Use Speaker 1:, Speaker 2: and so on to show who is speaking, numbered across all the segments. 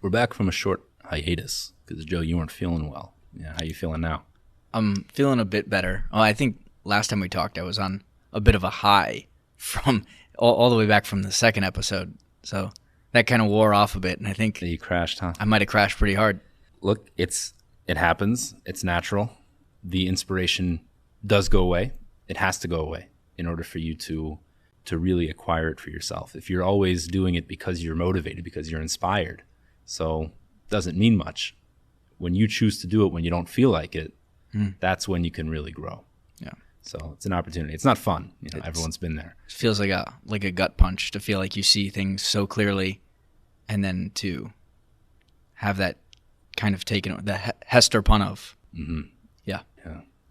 Speaker 1: We're back from a short hiatus because, Joe, you weren't feeling well. Yeah, how you feeling now?
Speaker 2: I'm feeling a bit better. Oh, I think last time we talked, I was on a bit of a high from all the way back from the second episode. So that kind of wore off a bit, and I think
Speaker 1: You crashed, huh?
Speaker 2: I might have crashed pretty hard.
Speaker 1: Look, it happens. It's natural. The inspiration does go away. It has to go away in order for you to really acquire it for yourself. If you're always doing it because you're motivated, because you're inspired, so it doesn't mean much. When you choose to do it when you don't feel like it, that's when you can really grow.
Speaker 2: Yeah.
Speaker 1: So it's an opportunity. It's not fun. Everyone's been there.
Speaker 2: It feels like a gut punch to feel like you see things so clearly, and then to have that kind of taken, the Hester pun of.
Speaker 1: Mm-hmm.
Speaker 2: Yeah.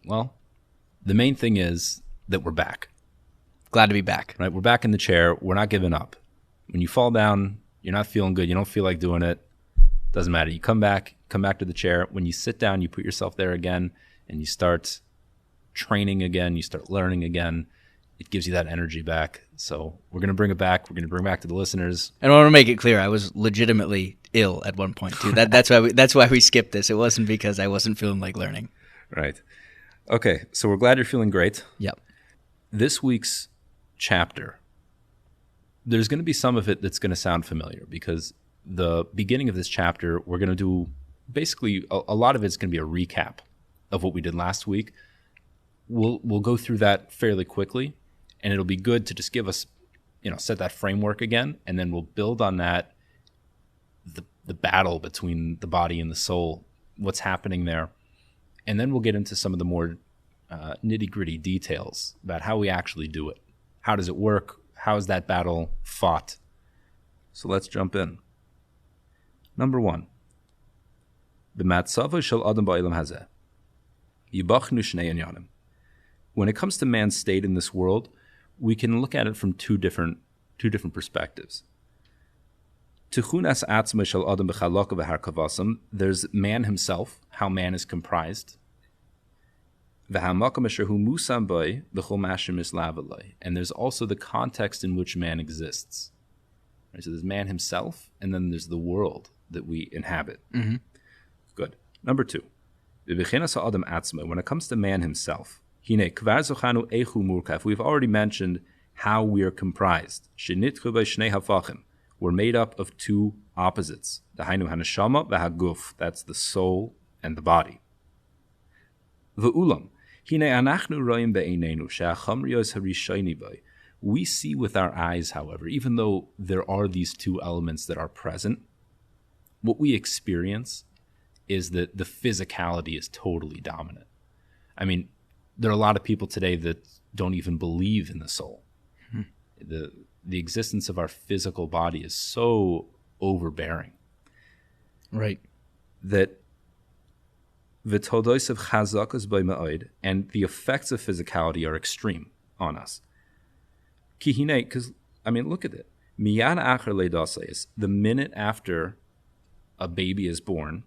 Speaker 1: Well, the main thing is that we're back.
Speaker 2: Glad to be back.
Speaker 1: Right? We're back in the chair. We're not giving up. When you fall down, you're not feeling good. You don't feel like doing it. Doesn't matter. You come back to the chair. When you sit down, you put yourself there again, and you start training again. You start learning again. It gives you that energy back. So we're going to bring it back. We're going to bring it back to the listeners.
Speaker 2: And I want to make it clear, I was legitimately ill at one point too. That's why we skipped this. It wasn't because I wasn't feeling like learning.
Speaker 1: Right. Okay. So we're glad you're feeling great.
Speaker 2: Yep.
Speaker 1: This week's chapter, there's going to be some of it that's going to sound familiar because the beginning of this chapter, we're going to do basically a lot of it's going to be a recap of what we did last week. We'll go through that fairly quickly, and it'll be good to just give us, set that framework again, and then we'll build on that, the battle between the body and the soul, what's happening there, and then we'll get into some of the more nitty-gritty details about how we actually do it. How does it work? How is that battle fought? So let's jump in. Number 1. B'matzavo shel adam ba'olam hazeh yibachnu shnei inyanim. When it comes to man's state in this world, we can look at it from two different perspectives. Tichunas atzma shel adam b'chalaka v'harkavasam. There's man himself, how man is comprised. And there's also the context in which man exists. Right, so there's man himself, and then there's the world that we inhabit.
Speaker 2: Mm-hmm.
Speaker 1: Good. Number 2. When it comes to man himself, we've already mentioned how we are comprised. We're made up of two opposites. That's the soul and the body. We see with our eyes, however, even though there are these two elements that are present, what we experience is that the physicality is totally dominant. I mean, there are a lot of people today that don't even believe in the soul. The existence of our physical body is so overbearing.
Speaker 2: Right.
Speaker 1: That v'todos of chazakas by ma'od, and the effects of physicality are extreme on us. Kihine, because, look at it. Miyad acher leidasayis, the minute after a baby is born,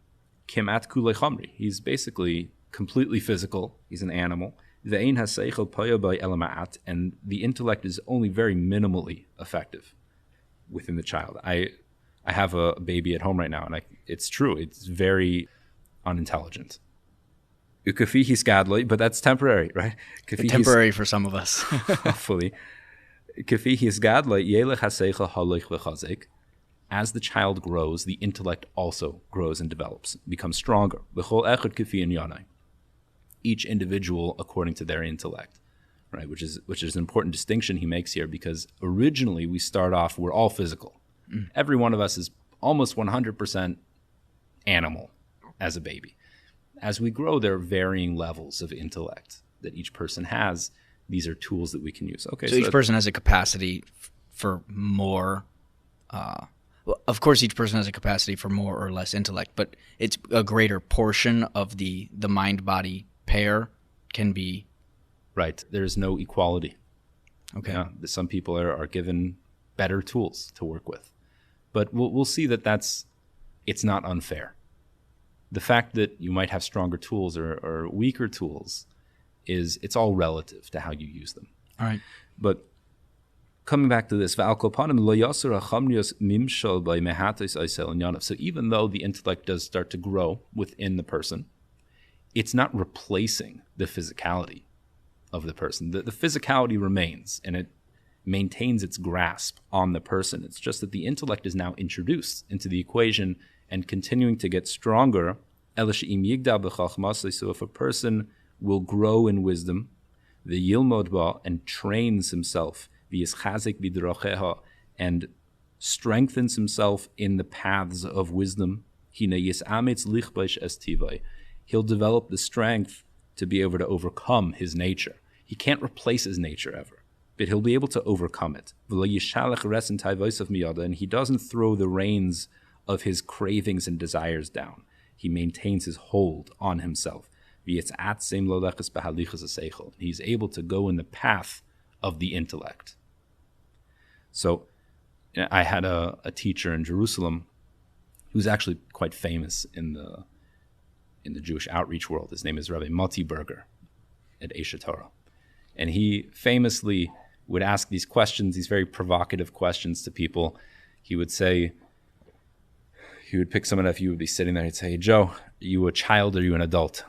Speaker 1: kimat kulei chamri, he's basically completely physical. He's an animal. Ve'ein haseichel poyo by elama'at, and the intellect is only very minimally effective within the child. I have a baby at home right now, and it's true. It's very unintelligent. Ukafihi skadloi, but that's temporary, right?
Speaker 2: Temporary for some of us.
Speaker 1: Hopefully. Kafihi skadloi yelech haseichel haloich v'chazek. As the child grows, the intellect also grows and develops, becomes stronger. Each individual according to their intellect, right? Which is an important distinction he makes here, because originally we start off, we're all physical. Every one of us is almost 100% animal as a baby. As we grow, there are varying levels of intellect that each person has. These are tools that we can use. Okay,
Speaker 2: so each person has a capacity for more. Well, of course, each person has a capacity for more or less intellect, but it's a greater portion of the mind-body pair can be.
Speaker 1: Right. There's no equality.
Speaker 2: Okay.
Speaker 1: Some people are given better tools to work with. But we'll see that it's not unfair. The fact that you might have stronger tools or weaker tools it's all relative to how you use them.
Speaker 2: All right.
Speaker 1: But coming back to this, so even though the intellect does start to grow within the person, it's not replacing the physicality of the person. The physicality remains, and it maintains its grasp on the person. It's just that the intellect is now introduced into the equation and continuing to get stronger. So if a person will grow in wisdom, the yilmod ba, and trains himself, and strengthens himself in the paths of wisdom, he'll develop the strength to be able to overcome his nature. He can't replace his nature ever, but he'll be able to overcome it. And he doesn't throw the reins of his cravings and desires down. He maintains his hold on himself. He's able to go in the path of the intellect. So I had a teacher in Jerusalem who's actually quite famous in the Jewish outreach world. His name is Rabbi Moti Berger at Torah. And he famously would ask these questions, these very provocative questions to people. He would say, he would pick someone up, you would be sitting there, he'd say, "Hey, Joe, are you a child or are you an adult?"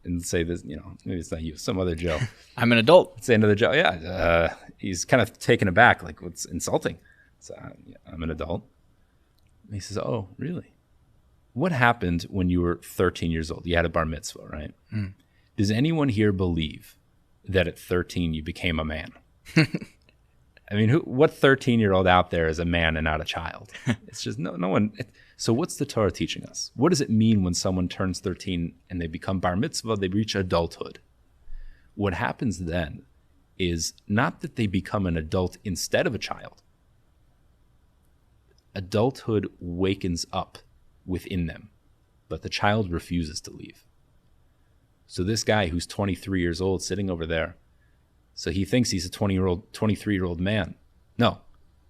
Speaker 1: And say this, maybe it's not you, some other Joe.
Speaker 2: I'm an adult.
Speaker 1: Say another Joe. Yeah, he's kind of taken aback, like, what's insulting? So, yeah, I'm an adult. And he says, "Oh, really? What happened when you were 13 years old? You had a bar mitzvah, right? Mm. Does anyone here believe that at 13 you became a man?" I mean, what 13-year-old out there is a man and not a child? It's just no one. So what's the Torah teaching us? What does it mean when someone turns 13 and they become bar mitzvah, they reach adulthood? What happens then is not that they become an adult instead of a child. Adulthood wakens up within them, but the child refuses to leave. So this guy who's 23 years old sitting over there, so he thinks he's a 23-year-old man. No,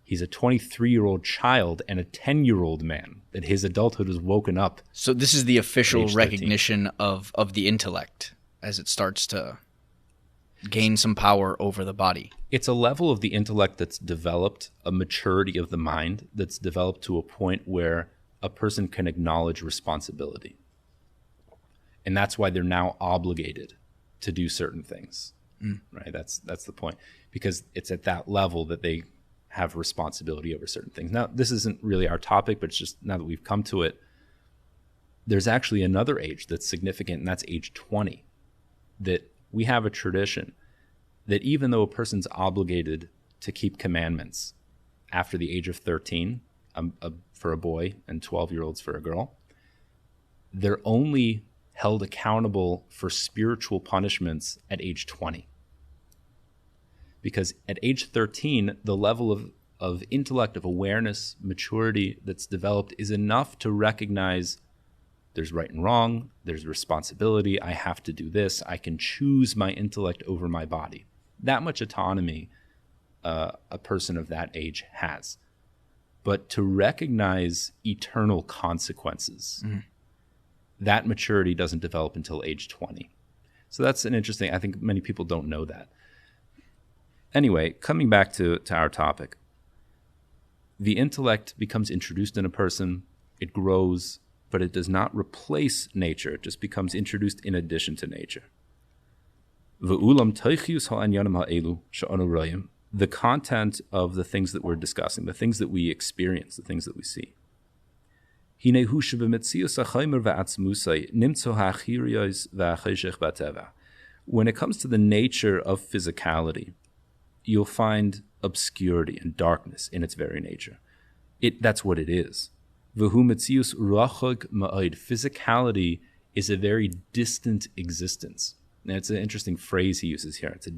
Speaker 1: he's a 23-year-old child and a 10-year-old man, that his adulthood is woken up.
Speaker 2: So this is the official recognition of the intellect as it starts to gain some power over the body.
Speaker 1: It's a level of the intellect that's developed, a maturity of the mind that's developed to a point where a person can acknowledge responsibility. And that's why they're now obligated to do certain things. Right, that's the point, because it's at that level that they have responsibility over certain things. Now, this isn't really our topic, but it's just now that we've come to it, there's actually another age that's significant, and that's age 20. That we have a tradition that even though a person's obligated to keep commandments after the age of 13 for a boy and 12-year-olds for a girl, they're only held accountable for spiritual punishments at age 20. Because at age 13, the level of intellect, of awareness, maturity that's developed is enough to recognize there's right and wrong, there's responsibility, I have to do this, I can choose my intellect over my body. That much autonomy a person of that age has. But to recognize eternal consequences, that maturity doesn't develop until age 20. So that's an interesting, I think many people don't know that. Anyway, coming back to our topic, the intellect becomes introduced in a person, it grows, but it does not replace nature. It just becomes introduced in addition to nature. The content of the things that we're discussing, the things that we experience, the things that we see. When it comes to the nature of physicality, you'll find obscurity and darkness in its very nature. That's what it is. Physicality is a very distant existence. Now, it's an interesting phrase he uses here. It's a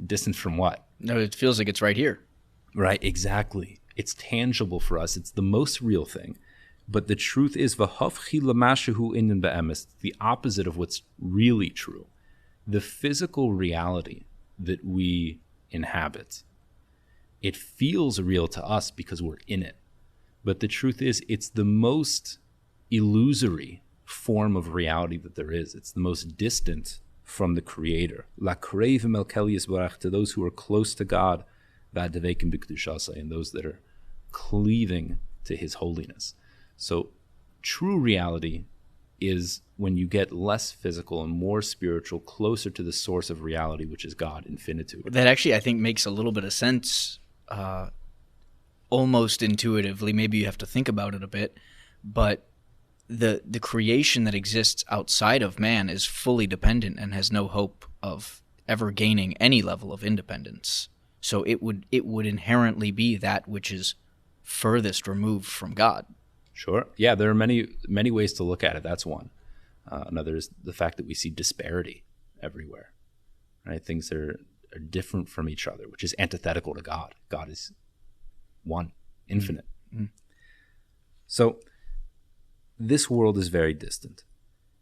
Speaker 1: distance from what?
Speaker 2: No, it feels like it's right here.
Speaker 1: Right, exactly. It's tangible for us. It's the most real thing. But the truth is, the opposite of what's really true. The physical reality that we inhabit, it feels real to us because we're in it. But the truth is, it's the most illusory form of reality that there is. It's the most distant from the Creator. La krevim el kel yisbarach, to those who are close to God, v'adevekim b'kedushasai, and those that are cleaving to His holiness. So true reality is when you get less physical and more spiritual, closer to the source of reality, which is God, infinitude.
Speaker 2: That actually, I think, makes a little bit of sense, almost intuitively. Maybe you have to think about it a bit, but the creation that exists outside of man is fully dependent and has no hope of ever gaining any level of independence. So it would inherently be that which is furthest removed from God.
Speaker 1: Sure. Yeah, there are many ways to look at it. That's one. Another is the fact that we see disparity everywhere. Right? Things are different from each other, which is antithetical to God. God is one, infinite. Mm-hmm. So this world is very distant.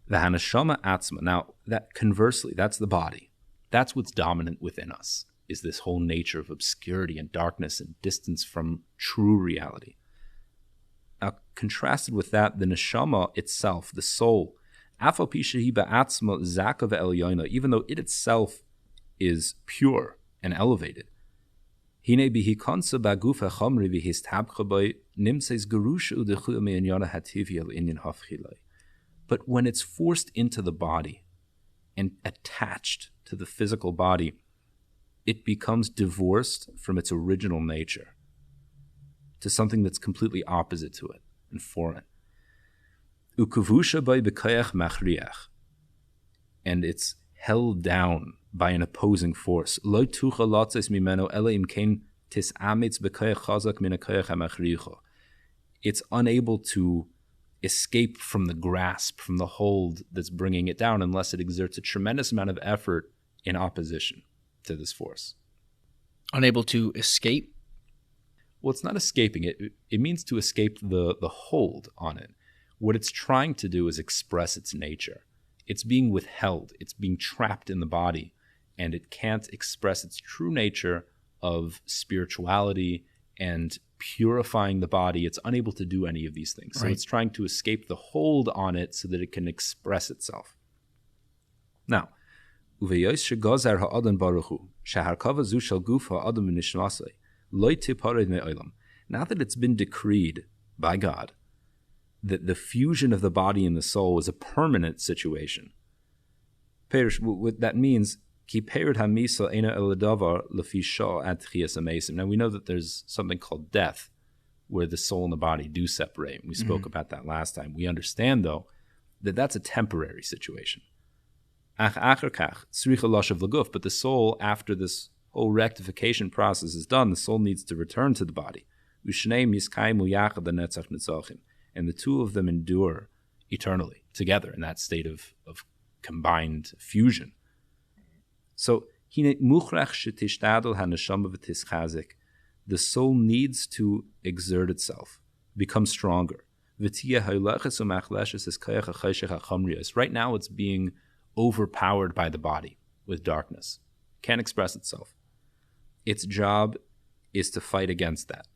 Speaker 1: The hanashama atzma. Now, that conversely, that's the body. That's what's dominant within us, is this whole nature of obscurity and darkness and distance from true reality. Now, contrasted with that, the neshama itself, the soul, even though it itself is pure and elevated, but when it's forced into the body and attached to the physical body, it becomes divorced from its original nature to something that's completely opposite to it and foreign. And it's held down by an opposing force. It's unable to escape from the grasp, from the hold that's bringing it down, unless it exerts a tremendous amount of effort in opposition to this force.
Speaker 2: Unable to escape?
Speaker 1: Well, it's not escaping it. It means to escape the hold on it. What it's trying to do is express its nature. It's being withheld. It's being trapped in the body, and it can't express its true nature of spirituality and purifying the body. It's unable to do any of these things. So It's trying to escape the hold on it so that it can express itself. Now, now that it's been decreed by God that the fusion of the body and the soul is a permanent situation, what that means, now we know that there's something called death, where the soul and the body do separate. We spoke about that last time. We understand, though, that that's a temporary situation. But the soul, after this whole rectification process is done, the soul needs to return to the body. And the two of them endure eternally together in that state of combined fusion. So the soul needs to exert itself, become stronger. Right now it's being overpowered by the body with darkness. Can't express itself. Its job is to fight against that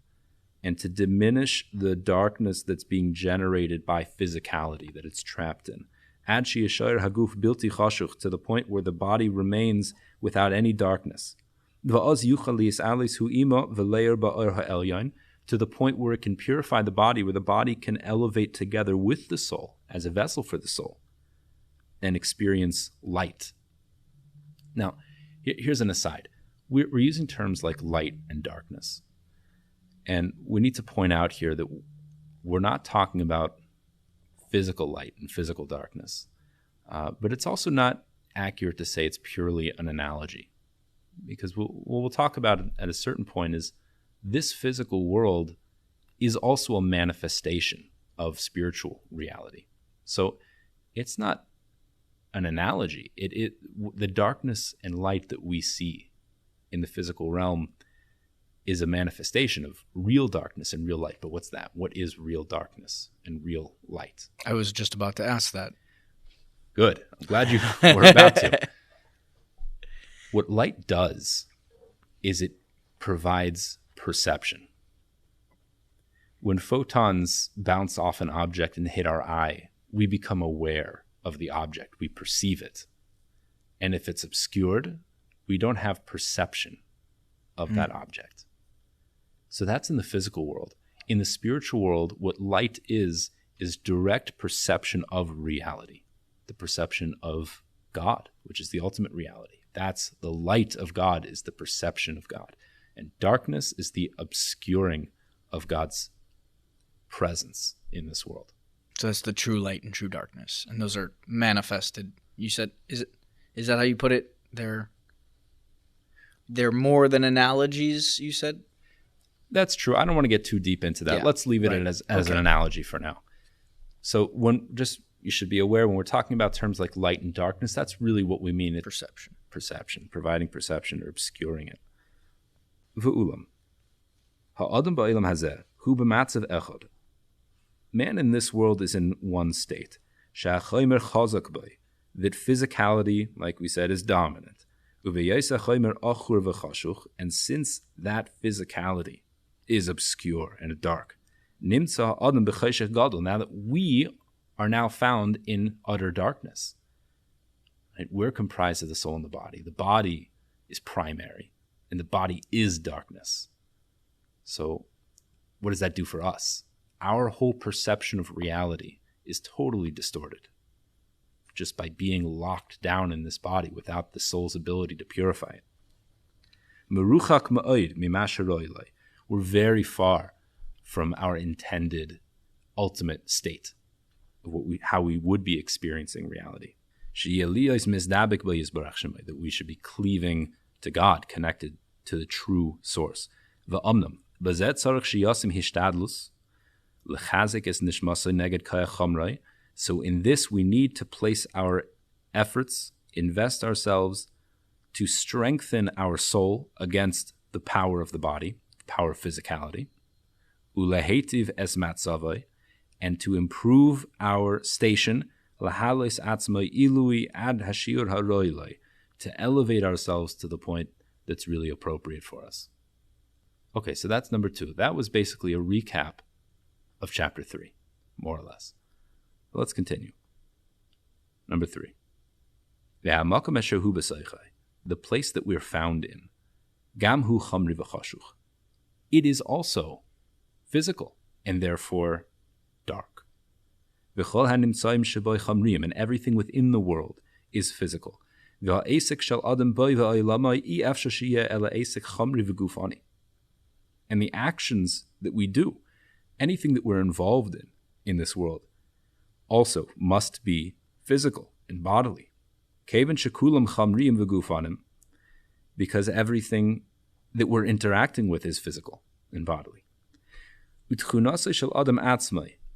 Speaker 1: and to diminish the darkness that's being generated by physicality that it's trapped in. To the point where the body remains without any darkness. To the point where it can purify the body, where the body can elevate together with the soul as a vessel for the soul and experience light. Now, here's an aside. We're using terms like light and darkness. And we need to point out here that we're not talking about physical light and physical darkness. But it's also not accurate to say it's purely an analogy. Because what we'll talk about at a certain point is this physical world is also a manifestation of spiritual reality. So it's not an analogy. The darkness and light that we see in the physical realm is a manifestation of real darkness and real light. But what's that? What is real darkness and real light?
Speaker 2: I was just about to ask that.
Speaker 1: Good. I'm glad you were about to. What light does is it provides perception. When photons bounce off an object and hit our eye, we become aware of the object. We perceive it. And if it's obscured, we don't have perception of that object. So that's in the physical world. In the spiritual world, what light is direct perception of reality, the perception of God, which is the ultimate reality. That's the light of God, is the perception of God. And darkness is the obscuring of God's presence in this world.
Speaker 2: So that's the true light and true darkness. And those are manifested. You said, is that how you put it? They're more than analogies, you said?
Speaker 1: That's true. I don't want to get too deep into that. Yeah, let's leave it as an analogy for now. So you should be aware when we're talking about terms like light and darkness, that's really what we mean. Perception, providing perception or obscuring it. V'ulam. Ha'adam ba'ilam hazeh, hu b'matzav echad. Man in this world is in one state. Sha'achaymer chazak bai. That physicality, like we said, is dominant. Uveyaysa chaymer achur v'chashuch. And since that physicality is obscure and dark, nimtza adam b'chayshech gadol. Now that we are now found in utter darkness. Right? We're comprised of the soul and the body. The body is primary, and the body is darkness. So what does that do for us? Our whole perception of reality is totally distorted just by being locked down in this body without the soul's ability to purify it. Meruchak ma'od mima she'ro ilai. We're very far from our intended ultimate state of how we would be experiencing reality. That we should be cleaving to God, connected to the true source. So in this we need to place our efforts, invest ourselves to strengthen our soul against the power of the body, the power of physicality. Ulehetiv es matzavai, and to improve our station, lahalos atzmai ilui ad hashiur haroilai, to elevate ourselves to the point that's really appropriate for us. Okay, so that's number 2. That was basically a recap of chapter 3, more or less. But let's continue. Number 3. The place that we're found in, gamhu chamri v'chashuch. It is also physical, and therefore dark. And everything within the world is physical. And the actions that we do, anything that we're involved in this world, also must be physical and bodily. Because everything that we're interacting with is physical and bodily.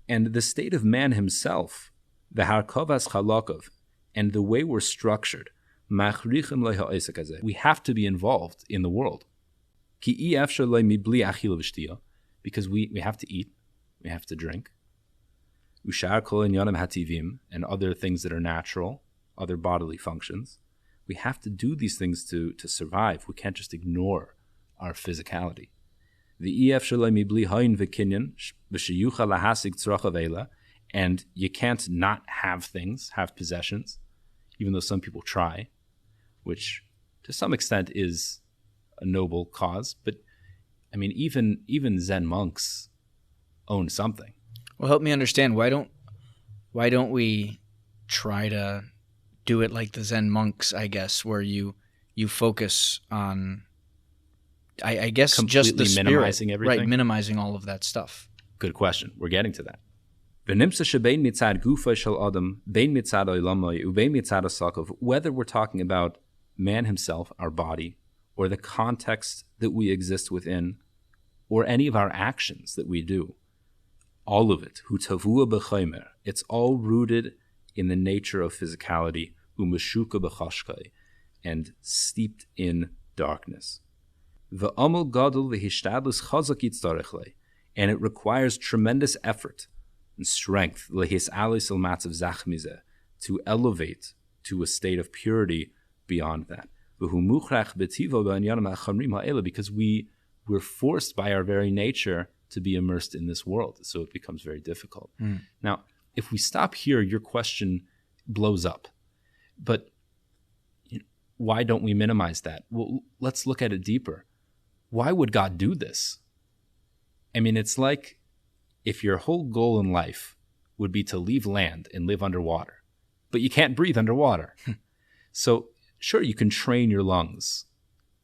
Speaker 1: And the state of man himself, the harkovas chalakov, and the way we're structured, we have to be involved in the world. Because we have to eat, we have to drink. And other things that are natural, other bodily functions. We have to do these things to survive. We can't just ignore our physicality. And you can't not have things, have possessions, even though some people try, which to some extent is a noble cause. But I mean, even Zen monks own something.
Speaker 2: Well, help me understand. Why don't we try to do it like the Zen monks, I guess, where you focus on, I guess,
Speaker 1: completely
Speaker 2: just the spirit,
Speaker 1: minimizing everything?
Speaker 2: Right, minimizing all of that stuff.
Speaker 1: Good question. We're getting to that. Whether we're talking about man himself, our body, or the context that we exist within, or any of our actions that we do, all of it, it's all rooted in the nature of physicality, and steeped in darkness. And it requires tremendous effort and strength to elevate to a state of purity beyond that. Because we're forced by our very nature to be immersed in this world, so it becomes very difficult. Now, if we stop here, your question blows up. But why don't we minimize that? Well, let's look at it deeper. Why would God do this? I mean, it's like if your whole goal in life would be to leave land and live underwater, but you can't breathe underwater. So sure, you can train your lungs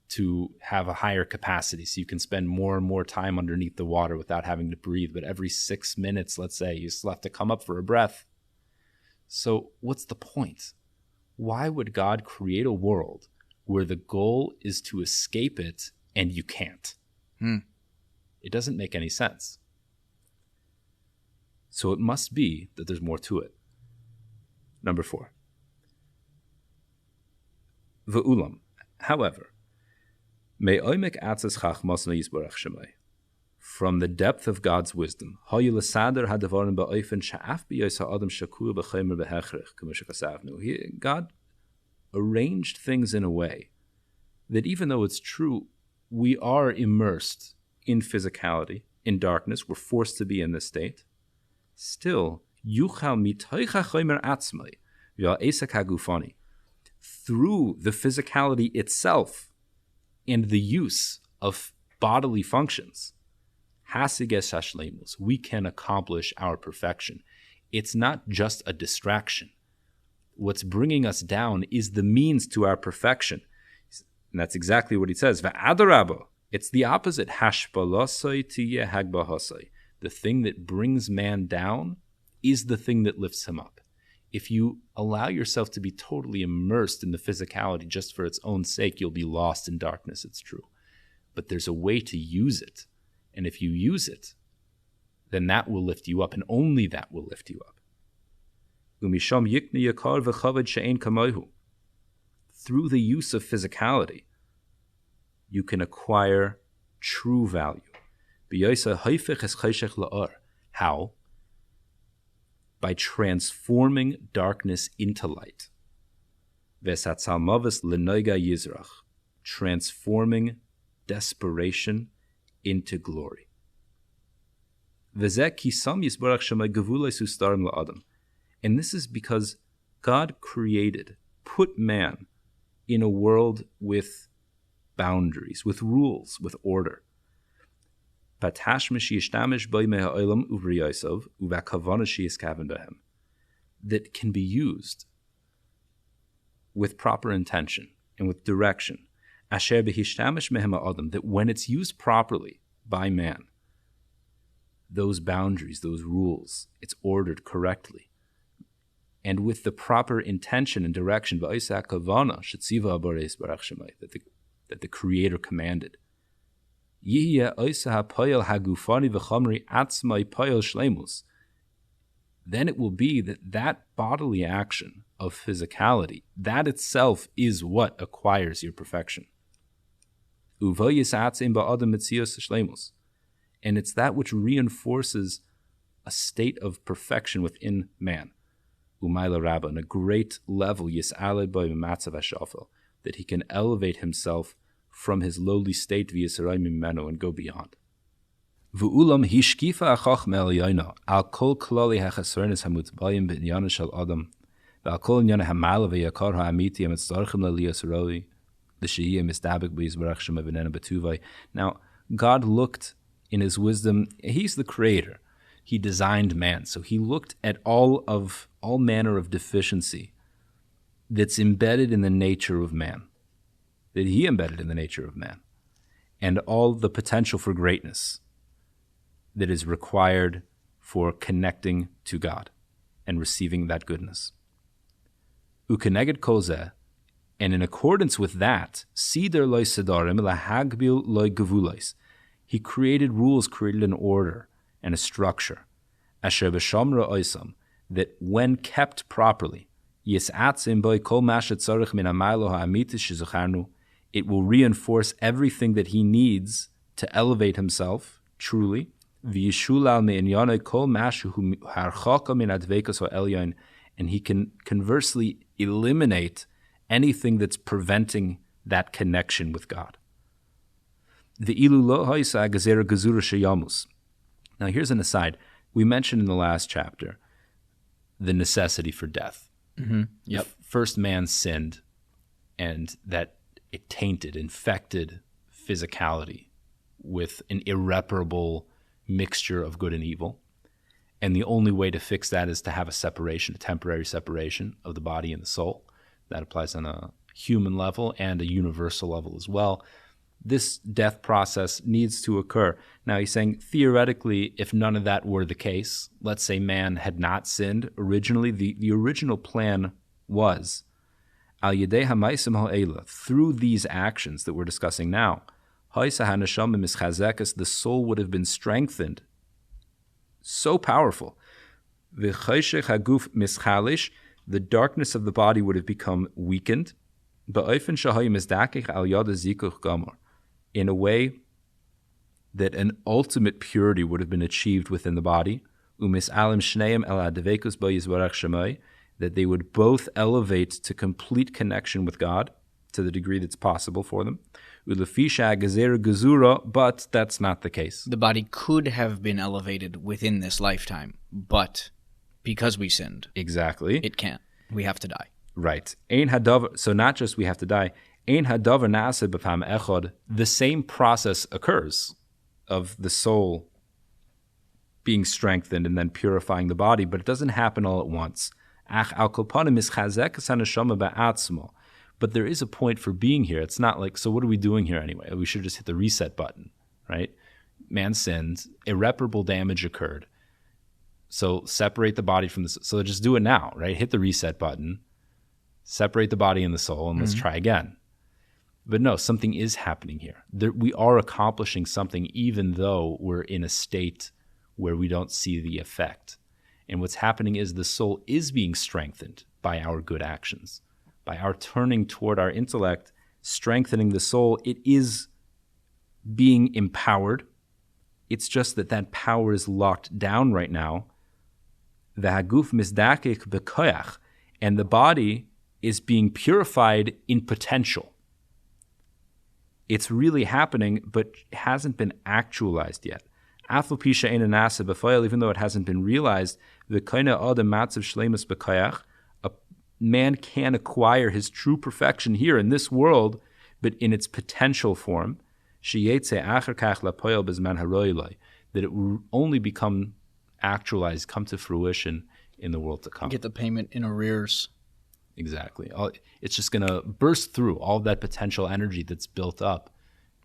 Speaker 1: to have a higher capacity so you can spend more and more time underneath the water without having to breathe. But every 6 minutes, let's say, you still have to come up for a breath. So what's the point? Why would God create a world where the goal is to escape it and you can't? It doesn't make any sense. So it must be that there's more to it. Number 4. V'ulam, however, from the depth of God's wisdom, God arranged things in a way that even though it's true, we are immersed in physicality, in darkness, we're forced to be in this state, still, through the physicality itself and the use of bodily functions, we can accomplish our perfection. It's not just a distraction. What's bringing us down is the means to our perfection. And that's exactly what he says. It's the opposite. The thing that brings man down is the thing that lifts him up. If you allow yourself to be totally immersed in the physicality just for its own sake, you'll be lost in darkness, it's true. But there's a way to use it. And if you use it, then that will lift you up, and only that will lift you up. Through the use of physicality, you can acquire true value. How? By transforming darkness into light. Transforming desperation into glory. And this is because God put man in a world with boundaries, with rules, with order. That can be used with proper intention and with direction. That when it's used properly by man, those boundaries, those rules, it's ordered correctly. And with the proper intention and direction, that the Creator commanded. Then it will be that bodily action of physicality, that itself is what acquires your perfection. And it's that which reinforces a state of perfection within man. On a great level, that he can elevate himself from his lowly state and go beyond. Now, God looked in his wisdom, he's the creator. He designed man, so he looked at all manner of deficiency that's embedded in the nature of man, that he embedded in the nature of man, and all the potential for greatness that is required for connecting to God and receiving that goodness. Ukeneged kolzeh, and in accordance with that, sider loy sedarim lahagbil loy gevulos, he created rules, created an order and a structure, asher b'shamra oisam, that when kept properly, yisatzim boy kol mashet tzarich min hamaylo ha'amitis shezucharnu, it will reinforce everything that he needs to elevate himself truly. V'yishulal me'inyanei kol mashu harchaka min advekos ha'elyon, and he can conversely eliminate anything that's preventing that connection with God. V'ilu lo ha'isa gezerah gezura sheyamus. Now here's an aside. We mentioned in the last chapter the necessity for death.
Speaker 2: Mm-hmm. Yep.
Speaker 1: The first man sinned, and that it tainted, infected physicality with an irreparable mixture of good and evil. And the only way to fix that is to have a separation, a temporary separation of the body and the soul. That applies on a human level and a universal level as well. This death process needs to occur. Now he's saying, theoretically, if none of that were the case, let's say man had not sinned originally, the original plan was, al yedei ha'maisim ha'ela, through these actions that we're discussing now, ha'isa ha'neshama mischazekas, the soul would have been strengthened, so powerful. V'chayshech haguf mischalish, the darkness of the body would have become weakened, ba'ofen shahayim mizdakech al yada zikuch gamor, in a way that an ultimate purity would have been achieved within the body, umis alim shneim el adevekus ba'yizbarach shemai, that they would both elevate to complete connection with God to the degree that's possible for them. Ulefisha gezer gezura, but that's not the case.
Speaker 2: The body could have been elevated within this lifetime, but because we sinned,
Speaker 1: exactly,
Speaker 2: it can't. We have to die.
Speaker 1: Right. Ein hadavar. So not just we have to die. Ein hadavar na'aseh b'pam echad. The same process occurs of the soul being strengthened and then purifying the body, but it doesn't happen all at once. Ach al kol panim mischazek haneshama ba'atzmo. But there is a point for being here. It's not like, so what are we doing here anyway? We should just hit the reset button, right? Man sinned, irreparable damage occurred. So separate the body from the soul. So just do it now, right? Hit the reset button, separate the body and the soul, and let's try again. But no, something is happening here. We are accomplishing something even though we're in a state where we don't see the effect. And what's happening is the soul is being strengthened by our good actions. By our turning toward our intellect, strengthening the soul, it is being empowered. It's just that that power is locked down right now. V'haguf mizdakek b'koyach, and the body is being purified in potential. It's really happening, but hasn't been actualized yet. Afal pisha ein nasa b'foil, even though it hasn't been realized, v'koyna adam matzav shleimus b'koyach, a man can acquire his true perfection here in this world, but in its potential form, sheyetze acher kach lapoil b'zman haroilai, that it will only become actualized, come to fruition in the world to come.
Speaker 2: Get the payment in arrears.
Speaker 1: Exactly. It's just going to burst through. All of that potential energy that's built up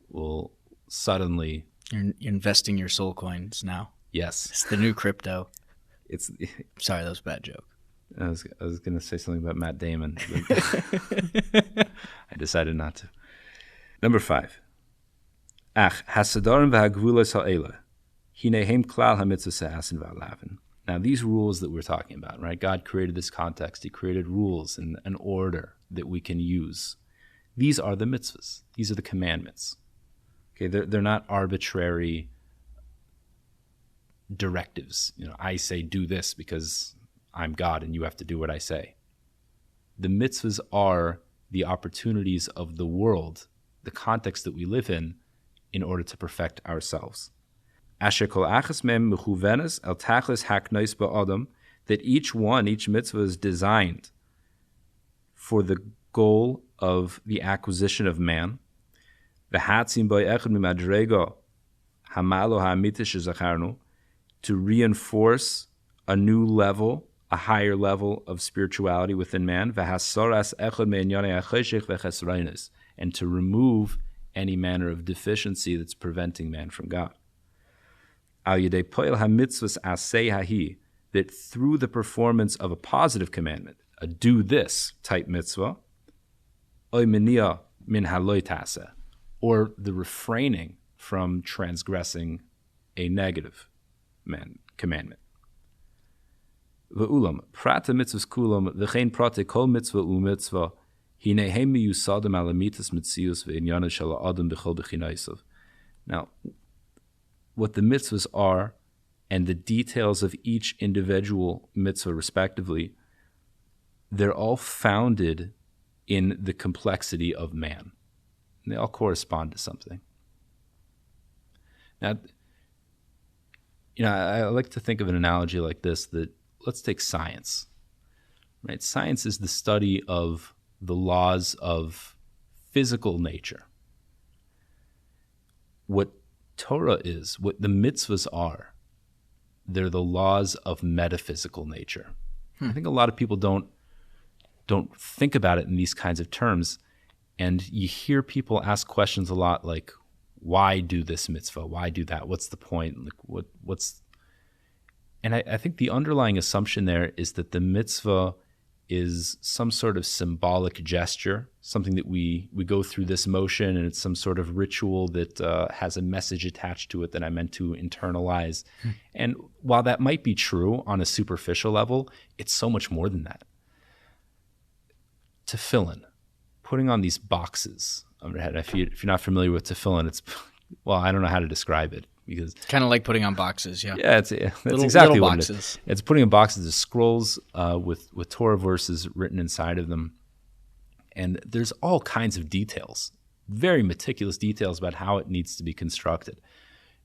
Speaker 1: will suddenly...
Speaker 2: You're investing your soul coins now.
Speaker 1: Yes.
Speaker 2: It's the new crypto.
Speaker 1: It's.
Speaker 2: Sorry, that was a bad joke.
Speaker 1: I was going to say something about Matt Damon, but I decided not to. Number 5. Ach, hasadorim v'hagvulos ha'ela, hinehem klal hamitzvos ha'asin v'alavin. Now, these rules that we're talking about, right? God created this context. He created rules and an order that we can use. These are the mitzvahs. These are the commandments. Okay, they're not arbitrary directives. I say do this because I'm God and you have to do what I say. The mitzvahs are the opportunities of the world, the context that we live in order to perfect ourselves. Asher kol achas mem mechuvenes el tachlis haknois ba'adam, that each mitzvah is designed for the goal of the acquisition of man. V'hatzim by echad mimadrego hamalo ha'amitish zacharnu, to reinforce a new level, a higher level of spirituality within man. V'hasoras echad me'inyanei ha'choshech v'chesroinus, and to remove any manner of deficiency that's preventing man from God. Al yedei poel hamitzvos aseh hahi, that through the performance of a positive commandment, a do this type mitzvah, oy menia min haloi taseh, or the refraining from transgressing a negative commandment. V'ulam prata mitzvos kulam v'chein prate kol mitzvah u'mitzvah hinehem miyusadam ala mitas mitzius v'inyanas shel adam b'chol b'chinaisav. Now, what the mitzvahs are and the details of each individual mitzvah respectively, they're all founded in the complexity of man. And they all correspond to something. Now, I like to think of an analogy like this, that let's take science. Right? Science is the study of the laws of physical nature. What Torah is, what the mitzvos are, they're the laws of metaphysical nature. I think a lot of people don't think about it in these kinds of terms. And you hear people ask questions a lot like, why do this mitzvah? Why do that? What's the point? Like, what's... And I think the underlying assumption there is that the mitzvah is some sort of symbolic gesture, something that we go through this motion, and it's some sort of ritual that has a message attached to it that I'm meant to internalize. And while that might be true on a superficial level, it's so much more than that. Tefillin, putting on these boxes on your head. If you're not familiar with tefillin, it's, well, I don't know how to describe it. Because
Speaker 2: kind of like putting on boxes, yeah.
Speaker 1: Yeah, that's exactly what it is. It's putting on boxes of scrolls with Torah verses written inside of them. And there's all kinds of details, very meticulous details about how it needs to be constructed.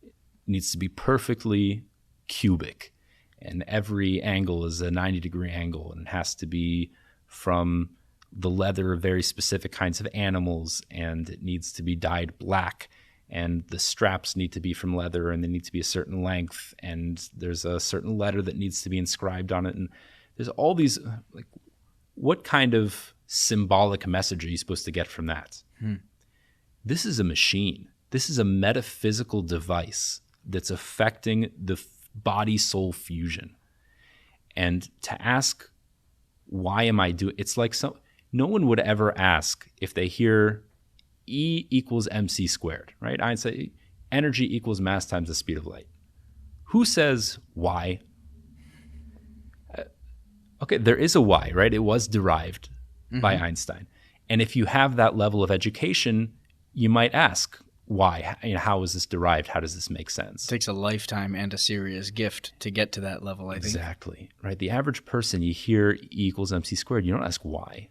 Speaker 1: It needs to be perfectly cubic, and every angle is a 90-degree angle, and it has to be from the leather of very specific kinds of animals, and it needs to be dyed black. And the straps need to be from leather, and they need to be a certain length, and there's a certain letter that needs to be inscribed on it. And there's all these, like, what kind of symbolic message are you supposed to get from that? This is a machine. This is a metaphysical device that's affecting the body-soul fusion. And to ask, why am I doing, it's like no one would ever ask if they hear E equals mc squared, right? I'd say energy equals mass times the speed of light. Who says why? Okay, there is a why, right? It was derived by Einstein. And if you have that level of education, you might ask why. How is this derived? How does this make sense?
Speaker 2: It takes a lifetime and a serious gift to get to that level, I think.
Speaker 1: Exactly, right? The average person, you hear E equals mc squared, you don't ask why.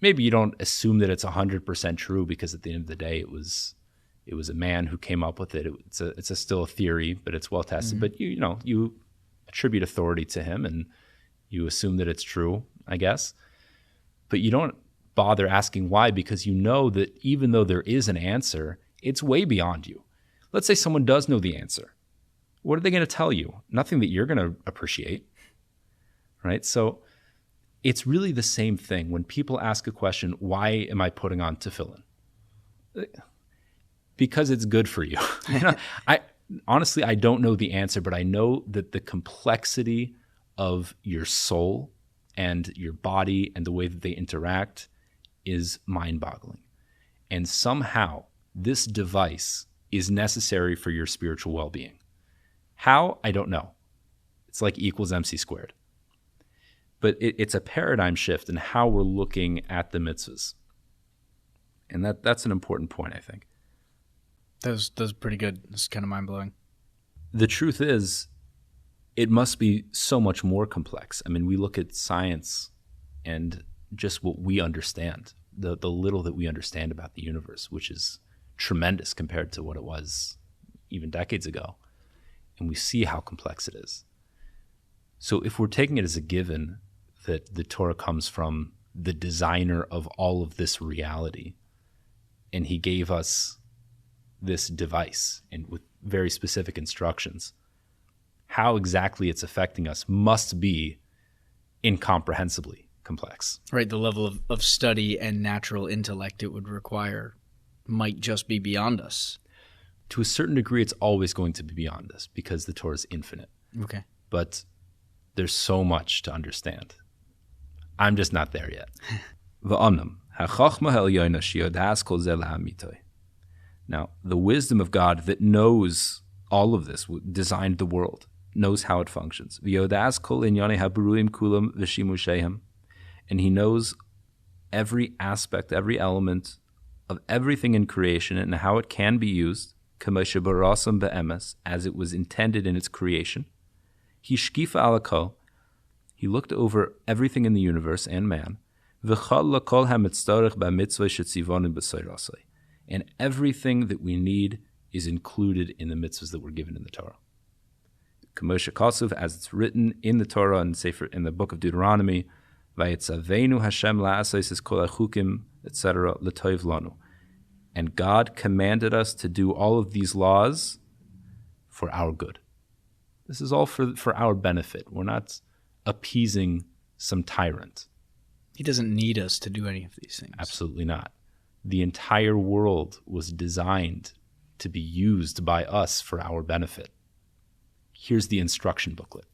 Speaker 1: Maybe you don't assume that it's 100% true, because at the end of the day, it was a man who came up with it. It's still a theory, but it's well tested. But you attribute authority to him, and you assume that it's true, I guess. But you don't bother asking why, because you know that even though there is an answer, it's way beyond you. Let's say someone does know the answer. What are they going to tell you? Nothing that you're going to appreciate, right? So it's really the same thing when people ask a question, why am I putting on tefillin? Because it's good for you. Honestly, I don't know the answer, but I know that the complexity of your soul and your body and the way that they interact is mind-boggling. And somehow this device is necessary for your spiritual well-being. How? I don't know. It's like E equals mc squared. But it's a paradigm shift in how we're looking at the mitzvahs. And that's an important point, I think.
Speaker 2: That was pretty good. It's kind of mind-blowing.
Speaker 1: The truth is, it must be so much more complex. I mean, we look at science and just what we understand, the little that we understand about the universe, which is tremendous compared to what it was even decades ago. And we see how complex it is. So if we're taking it as a given that the Torah comes from the designer of all of this reality, and he gave us this device and with very specific instructions, how exactly it's affecting us must be incomprehensibly complex.
Speaker 2: Right, the level of study and natural intellect it would require might just be beyond us.
Speaker 1: To a certain degree, it's always going to be beyond us because the Torah is infinite.
Speaker 2: Okay.
Speaker 1: But there's so much to understand. I'm just not there yet. Now, the wisdom of God that knows all of this, designed the world, knows how it functions. And he knows every aspect, every element of everything in creation and how it can be used, as it was intended in its creation. He looked over everything in the universe and man, and everything that we need is included in the mitzvahs that were given in the Torah. As it's written in the Torah and in the book of Deuteronomy, Vayitzavenu Hashem la'asais kol hachukim, etc. l'toiv lanu. And God commanded us to do all of these laws for our good. This is all for our benefit. We're not appeasing some tyrant.
Speaker 2: He doesn't need us to do any of these things.
Speaker 1: Absolutely not. The entire world was designed to be used by us for our benefit. Here's the instruction booklet.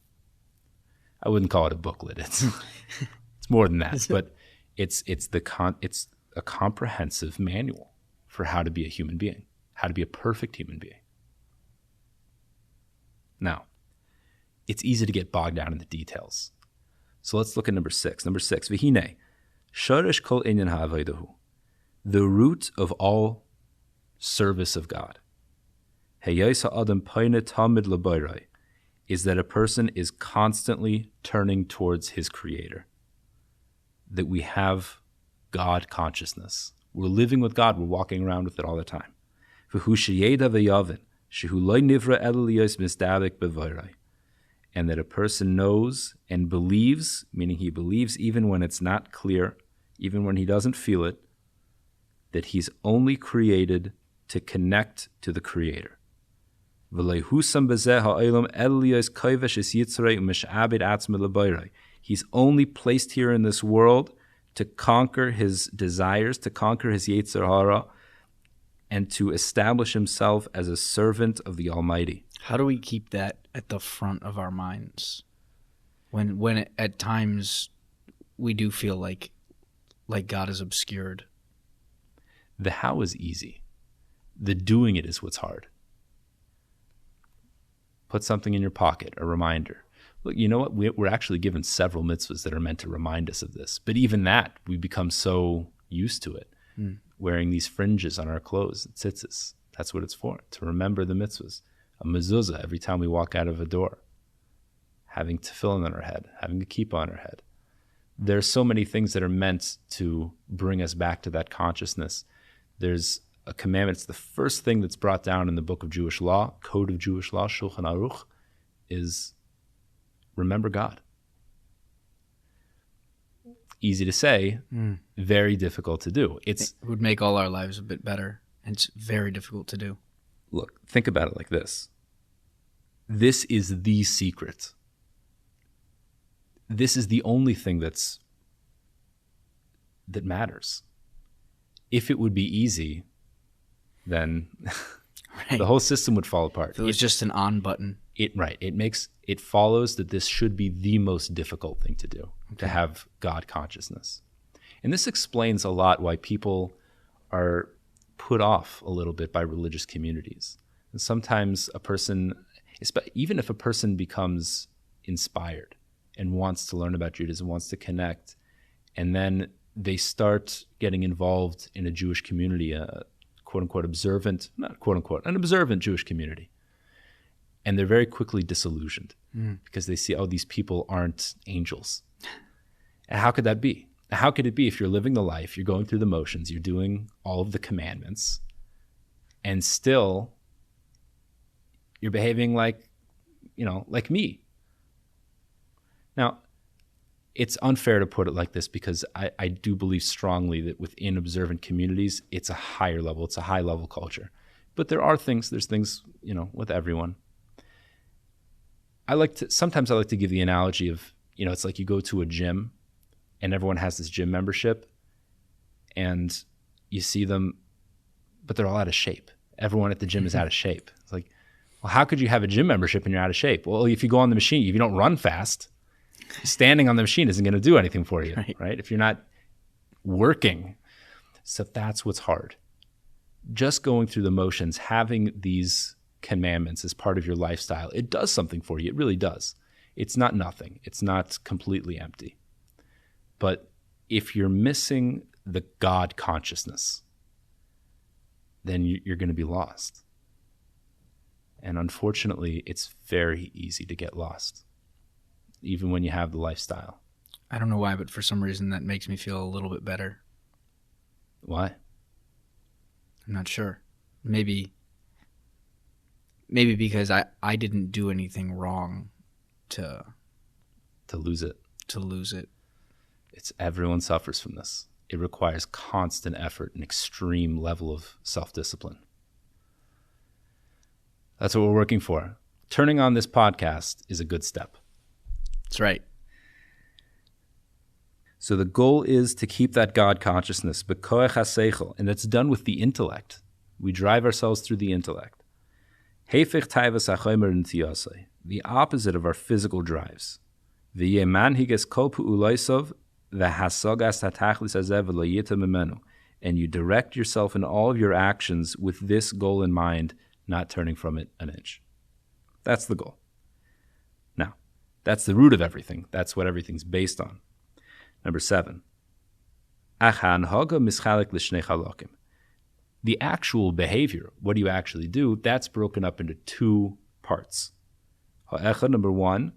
Speaker 1: I wouldn't call it a booklet. It's more than that, but it's a comprehensive manual for how to be a human being, how to be a perfect human being. Now, it's easy to get bogged down in the details. So let's look at number 6. Number 6, V'hinei, shoresh kol inyan ha'avodahu, the root of all service of God. Heyos ha'adam paine tamid l'boirei, is that a person is constantly turning towards his Creator. That we have God consciousness. We're living with God. We're walking around with it all the time. V'hu sheyeda v'yavin, shehu lo nivra ela liyos misdabek b'voirei. And that a person knows and believes, meaning he believes even when it's not clear, even when he doesn't feel it, that he's only created to connect to the Creator. He's only placed here in this world to conquer his desires, to conquer his Yetzer Hara, and to establish himself as a servant of the Almighty.
Speaker 2: How do we keep that at the front of our minds when at times we do feel like God is obscured?
Speaker 1: The how is easy. The doing it is what's hard. Put something in your pocket, a reminder. Look, you know what? We're actually given several mitzvahs that are meant to remind us of this. But even that, we become so used to it. Wearing these fringes on our clothes, tzitzis. That's what it's for, to remember the mitzvahs. A mezuzah every time we walk out of a door. Having tefillin on our head, having a kippah on our head. There's so many things that are meant to bring us back to that consciousness. There's a commandment. It's the first thing that's brought down in the book of Jewish law, Code of Jewish Law, Shulchan Aruch, is remember God. Easy to say, very difficult to do.
Speaker 2: It would make all our lives a bit better. It's very difficult to do.
Speaker 1: Look, think about it like this. This is the secret. This is the only thing that matters. If it would be easy, then
Speaker 2: right.
Speaker 1: The whole system would fall apart.
Speaker 2: If it was just an on button.
Speaker 1: It follows that this should be the most difficult thing to do, to have God consciousness. And this explains a lot why people are put off a little bit by religious communities. And sometimes a person, even if a person becomes inspired and wants to learn about Judaism, wants to connect, and then they start getting involved in a Jewish community, a quote-unquote observant, not quote-unquote, an observant Jewish community. And they're very quickly disillusioned because they see, these people aren't angels. And how could that be? How could it be if you're living the life, you're going through the motions, you're doing all of the commandments, and still you're behaving like me? Now, it's unfair to put it like this because I do believe strongly that within observant communities, it's a higher level, it's a high level culture. But there's things, with everyone. Sometimes I like to give the analogy of, it's like you go to a gym and everyone has this gym membership and you see them, but they're all out of shape. Everyone at the gym is out of shape. It's like, well, how could you have a gym membership and you're out of shape? Well, if you go on the machine, if you don't run fast, standing on the machine isn't going to do anything for you, right? If you're not working. So that's what's hard. Just going through the motions, having these commandments as part of your lifestyle, it does something for you. It really does. It's not nothing. It's not completely empty. But if you're missing the God consciousness, then you're going to be lost. And unfortunately, it's very easy to get lost, even when you have the lifestyle.
Speaker 2: I don't know why, but for some reason that makes me feel a little bit better.
Speaker 1: Why?
Speaker 2: I'm not sure. Maybe because I didn't do anything wrong to
Speaker 1: lose it.
Speaker 2: To lose it.
Speaker 1: Everyone suffers from this. It requires constant effort and extreme level of self-discipline. That's what we're working for. Turning on this podcast is a good step.
Speaker 2: That's right.
Speaker 1: So the goal is to keep that God consciousness, b'koach haseichel, and that's done with the intellect. We drive ourselves through the intellect. Hefech taivas hachomer nitiyasei, the opposite of our physical drives. V'yeh manhiges kol pu'ulaisov v'hasagas hatachlis hazeh v'lo yita mimenu, and you direct yourself in all of your actions with this goal in mind, not turning from it an inch. That's the goal. Now, that's the root of everything. That's what everything's based on. Number 7. The actual behavior, what do you actually do, that's broken up into 2 parts. Number 1,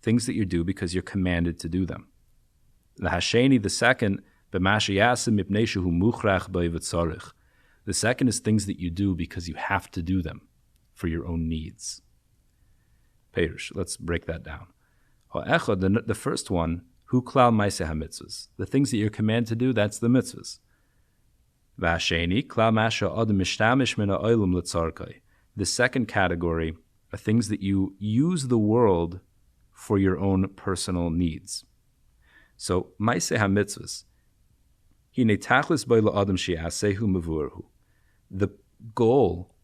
Speaker 1: things that you do because you're commanded to do them. The second, the second is things that you do because you have to do them for your own needs. Perush, let's break that down. The first one, hu klal ma'aseh mitzvos. The things that you're commanded to do, that's the mitzvos. V'hasheni, klal ma'aseh adam mishtamish min ha'olam l'tzarkai. The second category are things that you use the world for your own personal needs. So, ma'aseh mitzvos. Hine tachlis bo la'adam she'asehu mevurhu. The goal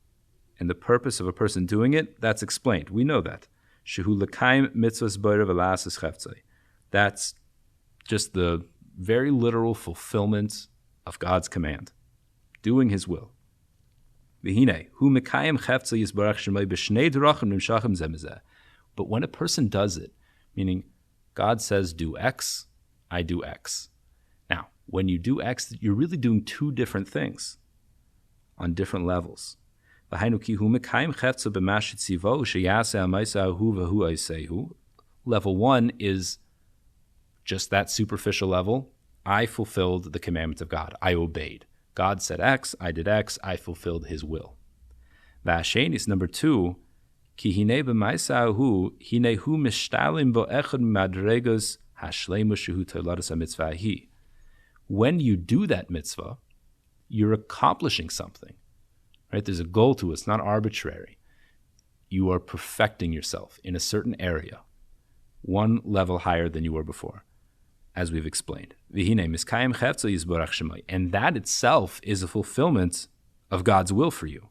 Speaker 1: and the purpose of a person doing it, that's explained. We know that. Shehu l'kaim mitzvos boira v'lasas cheftzai. That's just the very literal fulfillment of God's command, doing His will. V'hine hu mekayim cheftzai yisbarach shemai b'shnei drachim nimshachim zeh mizeh. But when a person does it, meaning God says do X, I do X. Now, when you do X, you're really doing 2 different things on different levels. Level 1 is just that superficial level. I fulfilled the commandments of God. I obeyed. God said X, I did X, I fulfilled His will. Vashenis, number 2, when you do that mitzvah, you're accomplishing something. Right? There's a goal to it. It's not arbitrary. You are perfecting yourself in a certain area, 1 level higher than you were before, as we've explained. And that itself is a fulfillment of God's will for you.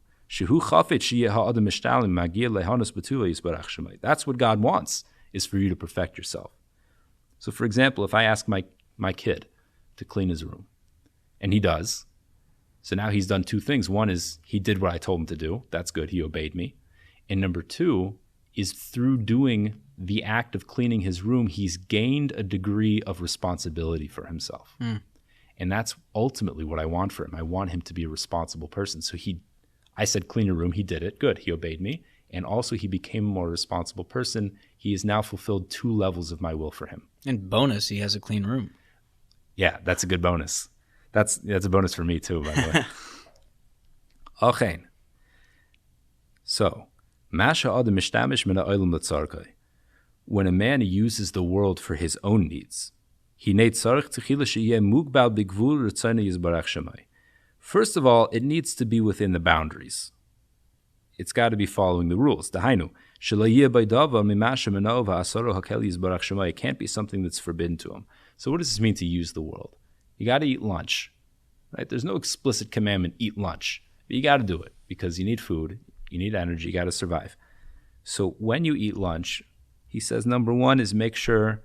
Speaker 1: That's what God wants, is for you to perfect yourself. So for example, if I ask my kid to clean his room, and he does, so now he's done 2 things. One is he did what I told him to do. That's good. He obeyed me. And number 2 is through doing the act of cleaning his room, he's gained a degree of responsibility for himself. And that's ultimately what I want for him. I want him to be a responsible person. So I said clean your room. He did it. Good. He obeyed me. And also he became a more responsible person. He has now fulfilled 2 levels of my will for him.
Speaker 2: And bonus, he has a clean room.
Speaker 1: Yeah, that's a good bonus. That's a bonus for me too, by the way. Okay. So, when a man uses the world for his own needs, first of all, it needs to be within the boundaries. It's got to be following the rules. It can't be something that's forbidden to him. So what does this mean to use the world? You got to eat lunch, right? There's no explicit commandment, eat lunch. But you got to do it because you need food, you need energy, you got to survive. So when you eat lunch, he says number 1 is make sure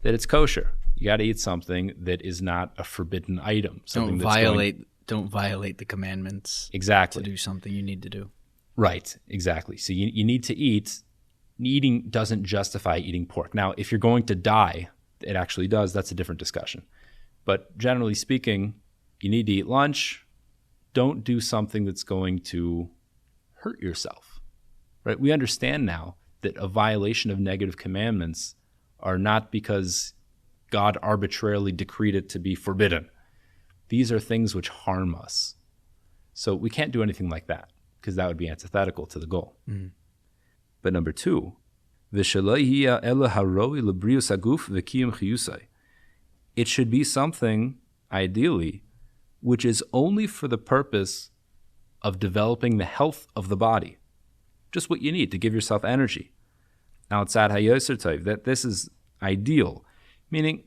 Speaker 1: that it's kosher. You got to eat something that is not a forbidden item.
Speaker 2: Don't violate the commandments.
Speaker 1: Exactly.
Speaker 2: To do something you need to do.
Speaker 1: Right, exactly. So you need to eat. Eating doesn't justify eating pork. Now, if you're going to die, it actually does. That's a different discussion. But generally speaking, you need to eat lunch. Don't do something that's going to hurt yourself, right? We understand now that a violation of negative commandments are not because God arbitrarily decreed it to be forbidden. These are things which harm us. So we can't do anything like that because that would be antithetical to the goal. But number 2, It should be something, ideally, which is only for the purpose of developing the health of the body. Just what you need to give yourself energy. Outside hayoser type, that this is ideal. Meaning,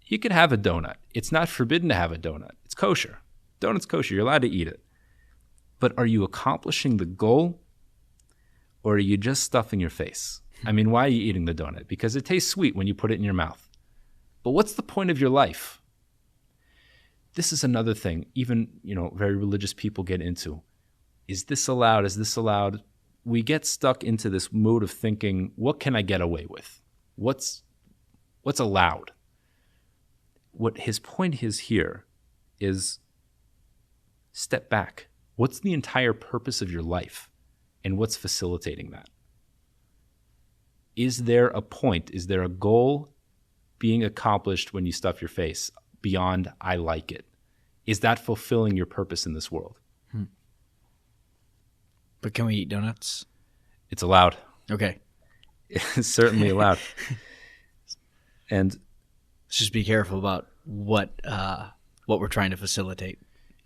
Speaker 1: you could have a donut. It's not forbidden to have a donut. It's kosher. Donut's kosher. You're allowed to eat it. But are you accomplishing the goal, or are you just stuffing your face? I mean, why are you eating the donut? Because it tastes sweet when you put it in your mouth. But what's the point of your life? This is another thing, even, very religious people get into. Is this allowed? Is this allowed? We get stuck into this mode of thinking, what can I get away with? What's allowed? What his point is here is step back. What's the entire purpose of your life? And what's facilitating that? Is there a point? Is there a goal being accomplished when you stuff your face beyond I like it? Is that fulfilling your purpose in this world?
Speaker 2: But can we eat donuts?
Speaker 1: It's allowed.
Speaker 2: Okay.
Speaker 1: It's certainly allowed. And
Speaker 2: let's just be careful about what we're trying to facilitate.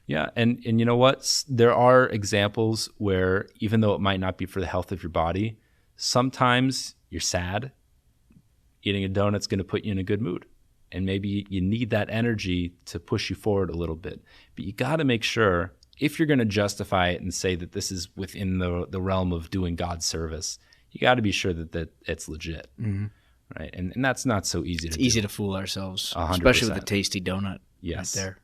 Speaker 1: Yeah, and you know what? There are examples where even though it might not be for the health of your body, sometimes you're sad. Eating a donut's going to put you in a good mood. And maybe you need that energy to push you forward a little bit. But you got to make sure, if you're going to justify it and say that this is within the realm of doing God's service, you got to be sure that it's legit. Mm-hmm. Right? And that's not so easy to do.
Speaker 2: It's easy to fool ourselves,
Speaker 1: 100%.
Speaker 2: Especially with a tasty donut.
Speaker 1: Yes.
Speaker 2: Right there.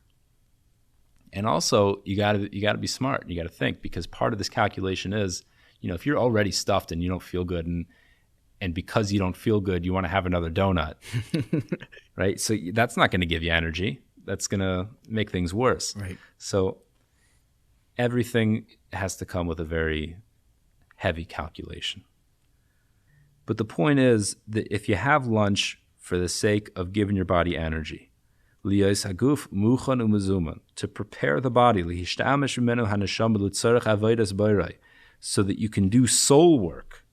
Speaker 1: And also, you got to be smart. You got to think, because part of this calculation is, if you're already stuffed and you don't feel good, and because you don't feel good, you want to have another donut, right? So that's not going to give you energy. That's going to make things worse.
Speaker 2: Right.
Speaker 1: So everything has to come with a very heavy calculation. But the point is that if you have lunch for the sake of giving your body energy, to prepare the body, so that you can do soul work,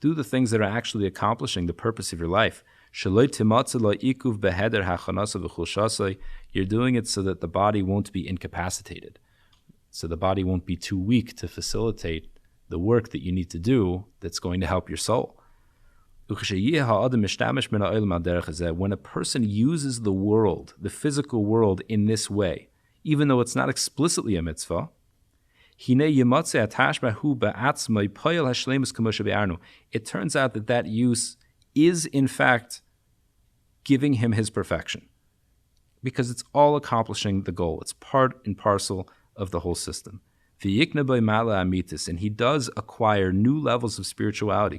Speaker 1: do the things that are actually accomplishing the purpose of your life. You're doing it so that the body won't be incapacitated, so the body won't be too weak to facilitate the work that you need to do that's going to help your soul. When a person uses the world, the physical world, in this way, even though it's not explicitly a mitzvah, it turns out that use is in fact giving him his perfection, because it's all accomplishing the goal. It's part and parcel of the whole system. And he does acquire new levels of spirituality,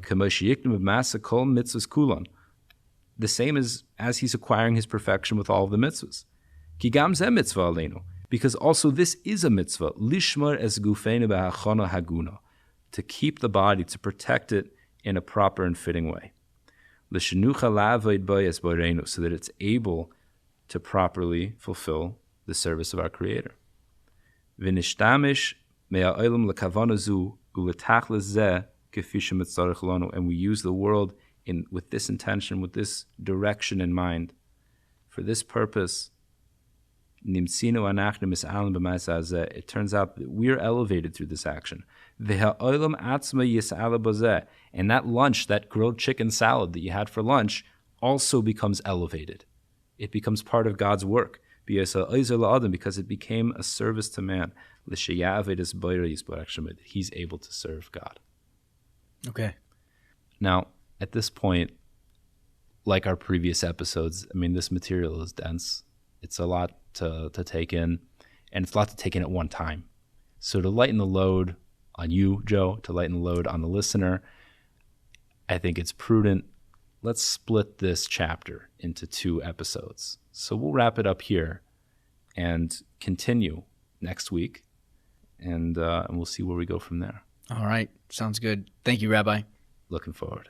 Speaker 1: the same as he's acquiring his perfection with all of the mitzvahs. Because also this is a mitzvah, lishmar es gufeinu b'hachana haguna, to keep the body, to protect it in a proper and fitting way, l'shenucha la'avoid bo es boreinu, so that it's able to properly fulfill the service of our Creator. V'nishtamish me'a'olam l'kavana zu u'letachlis zeh kefi shemitzarech lanu, and we use the world with this intention, with this direction in mind, for this purpose. It turns out that we're elevated through this action. And that lunch, that grilled chicken salad that you had for lunch, also becomes elevated. It becomes part of God's work because it became a service to man. That he's able to serve God.
Speaker 2: Okay.
Speaker 1: Now, at this point, like our previous episodes, this material is dense. It's a lot to take in, and it's a lot to take in at one time. So to lighten the load on you, Joe, to lighten the load on the listener, I think it's prudent. Let's split this chapter into 2 episodes. So we'll wrap it up here and continue next week, and we'll see where we go from there.
Speaker 2: All right. Sounds good. Thank you, Rabbi.
Speaker 1: Looking forward.